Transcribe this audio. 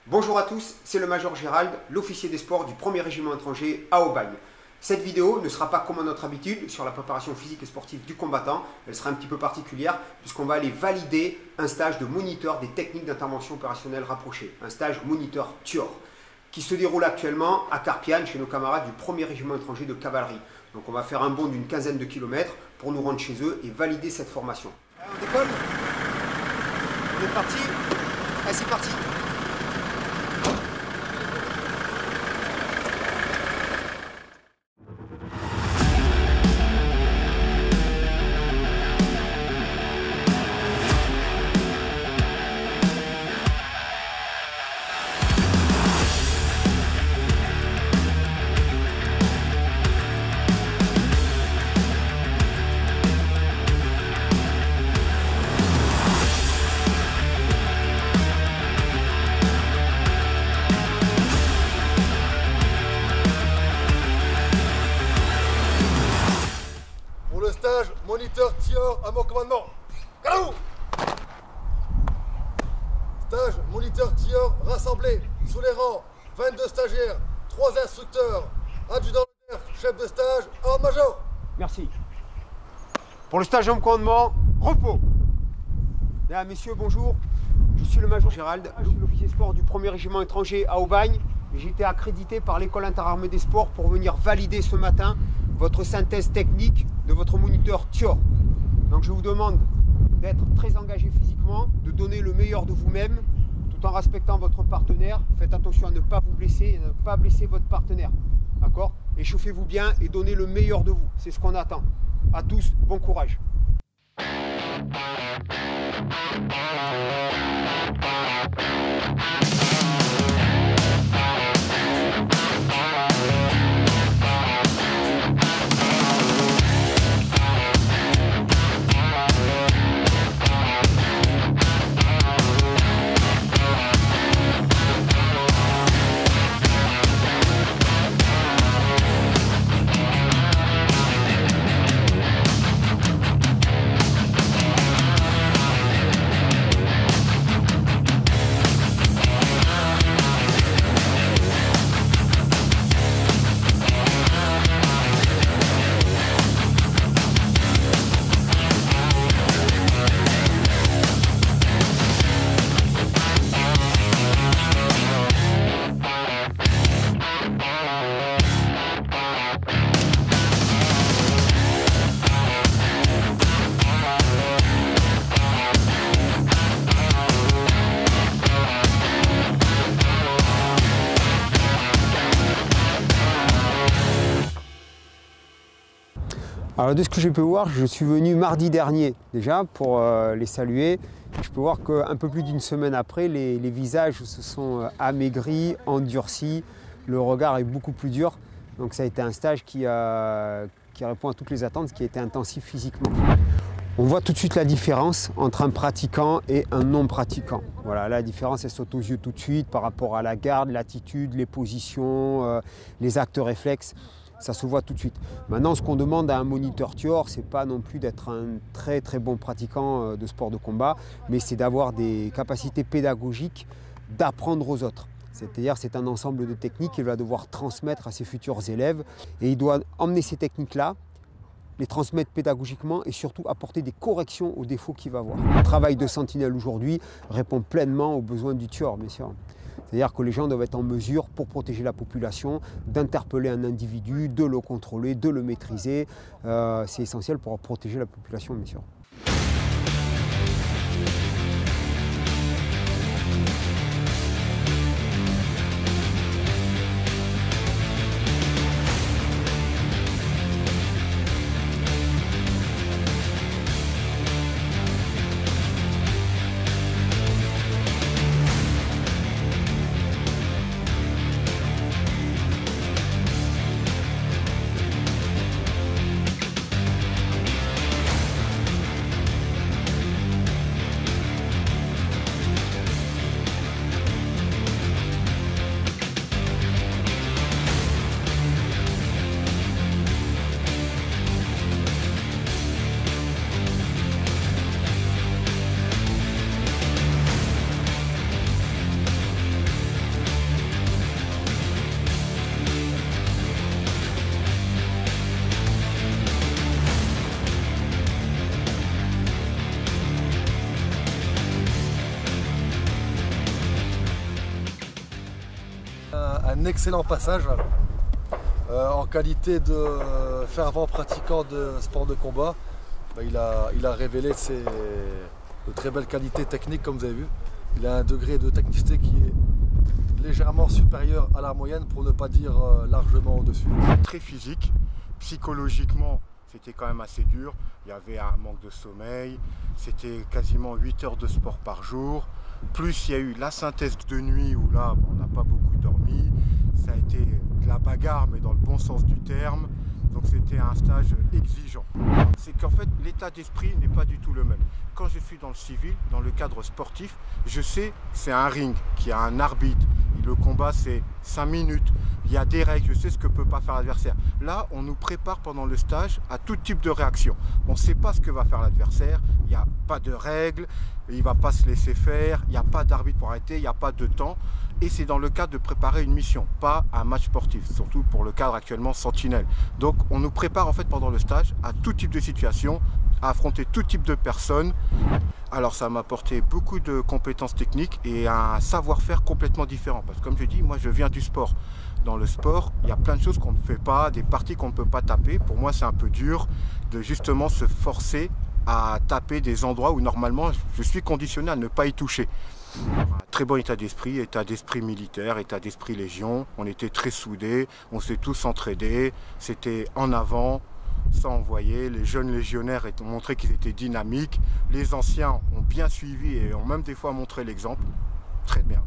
Bonjour à tous, c'est le Major Gérald, l'officier des sports du 1er régiment étranger à Aubagne. Cette vidéo ne sera pas comme à notre habitude sur la préparation physique et sportive du combattant, elle sera un petit peu particulière puisqu'on va aller valider un stage de moniteur des techniques d'intervention opérationnelle rapprochée, un stage moniteur TIOR, qui se déroule actuellement à Carpiane chez nos camarades du 1er régiment étranger de cavalerie. Donc on va faire un bond d'une quinzaine de kilomètres pour nous rendre chez eux et valider cette formation. On décolle. On est parti. Allez, c'est parti. Stage moniteur TIOR à mon commandement. Galou. Stage moniteur TIOR rassemblé sous les rangs, 22 stagiaires, 3 instructeurs, adjudant de chef de stage, ordre-major. Merci. Pour le stage en commandement, repos. Mesdames, messieurs, bonjour. Je suis le Major Gérald, l'officier sport du 1er régiment étranger à Aubagne. J'ai été accrédité par l'école interarmée des sports pour venir valider ce matin votre synthèse technique de votre moniteur TIOR. Donc je vous demande d'être très engagé physiquement, de donner le meilleur de vous-même, tout en respectant votre partenaire. Faites attention à ne pas vous blesser et à ne pas blesser votre partenaire. D'accord? Échauffez-vous bien et donnez le meilleur de vous. C'est ce qu'on attend. À tous, bon courage. Alors de ce que je peux voir, je suis venu mardi dernier déjà pour les saluer. Je peux voir qu'un peu plus d'une semaine après, les visages se sont amaigris, endurcis, le regard est beaucoup plus dur. Donc ça a été un stage qui répond à toutes les attentes, qui a été intensif physiquement. On voit tout de suite la différence entre un pratiquant et un non pratiquant. Voilà, la différence elle saute aux yeux tout de suite par rapport à la garde, l'attitude, les positions, les actes réflexes. Ça se voit tout de suite. Maintenant, ce qu'on demande à un moniteur TIOR, c'est pas non plus d'être un très bon pratiquant de sport de combat, mais c'est d'avoir des capacités pédagogiques d'apprendre aux autres. C'est-à-dire c'est un ensemble de techniques qu'il va devoir transmettre à ses futurs élèves et il doit emmener ces techniques-là, les transmettre pédagogiquement et surtout apporter des corrections aux défauts qu'il va avoir. Le travail de sentinelle aujourd'hui répond pleinement aux besoins du TIOR, bien sûr. C'est-à-dire que les gens doivent être en mesure, pour protéger la population, d'interpeller un individu, de le contrôler, de le maîtriser. C'est essentiel pour protéger la population, bien sûr. un excellent passage. En qualité de fervent pratiquant de sport de combat, il a révélé de très belles qualités techniques comme vous avez vu. Il a un degré de technicité qui est légèrement supérieur à la moyenne, pour ne pas dire largement au-dessus. Très physique, psychologiquement c'était quand même assez dur. Il y avait un manque de sommeil, c'était quasiment 8 heures de sport par jour. Plus il y a eu la synthèse de nuit où là on n'a pas beaucoup dormi. Ça a été de la bagarre mais dans le bon sens du terme. Donc c'était un stage exigeant. C'est qu'en fait l'état d'esprit n'est pas du tout le même. Quand je suis dans le civil, dans le cadre sportif, je sais que c'est un ring, qu'il y a un arbitre. Le combat c'est 5 minutes, il y a des règles, je sais ce que peut pas faire l'adversaire. Là on nous prépare pendant le stage à tout type de réaction. On ne sait pas ce que va faire l'adversaire, il n'y a pas de règles, il ne va pas se laisser faire, il n'y a pas d'arbitre pour arrêter, il n'y a pas de temps. Et c'est dans le cadre de préparer une mission, pas un match sportif, surtout pour le cadre actuellement Sentinelle. Donc on nous prépare en fait pendant le stage à tout type de situation, à affronter tout type de personnes. Alors ça m'a apporté beaucoup de compétences techniques et un savoir-faire complètement différent. Parce que comme je dis, moi je viens du sport. Dans le sport, il y a plein de choses qu'on ne fait pas, des parties qu'on ne peut pas taper. Pour moi c'est un peu dur de justement se forcer à taper des endroits où normalement je suis conditionné à ne pas y toucher. Un très bon état d'esprit militaire, état d'esprit légion. On était très soudés, on s'est tous entraidés, c'était en avant. Ça envoyait, les jeunes légionnaires ont montré qu'ils étaient dynamiques, les anciens ont bien suivi et ont même des fois montré l'exemple. Très bien.